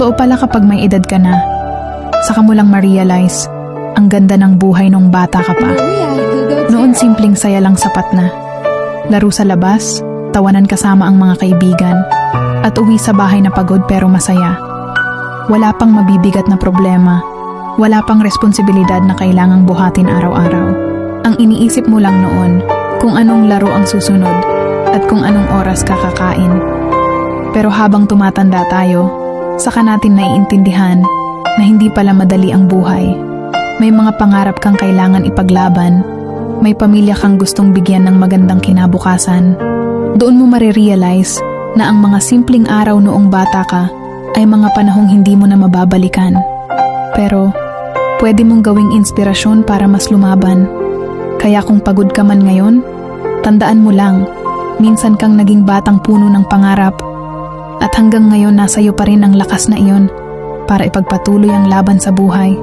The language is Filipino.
Totoo pala kapag may edad ka na, saka mo lang ma-realize ang ganda ng buhay nung bata ka pa. Noon simpleng saya lang sapat na. Laro sa labas, tawanan kasama ang mga kaibigan, at uwi sa bahay na pagod pero masaya. Wala pang mabibigat na problema, wala pang responsibilidad na kailangang buhatin araw-araw. Ang iniisip mo lang noon kung anong laro ang susunod at kung anong oras kakakain. Pero habang tumatanda tayo, saka natin naiintindihan na hindi pala madali ang buhay. May mga pangarap kang kailangan ipaglaban, may pamilya kang gustong bigyan ng magandang kinabukasan. Doon mo marirealize na ang mga simpleng araw noong bata ka ay mga panahong hindi mo na mababalikan. Pero pwede mong gawing inspirasyon para mas lumaban. Kaya kung pagod ka man ngayon, tandaan mo lang, minsan kang naging batang puno ng pangarap. At hanggang ngayon nasa iyo pa rin ang lakas na iyon para ipagpatuloy ang laban sa buhay.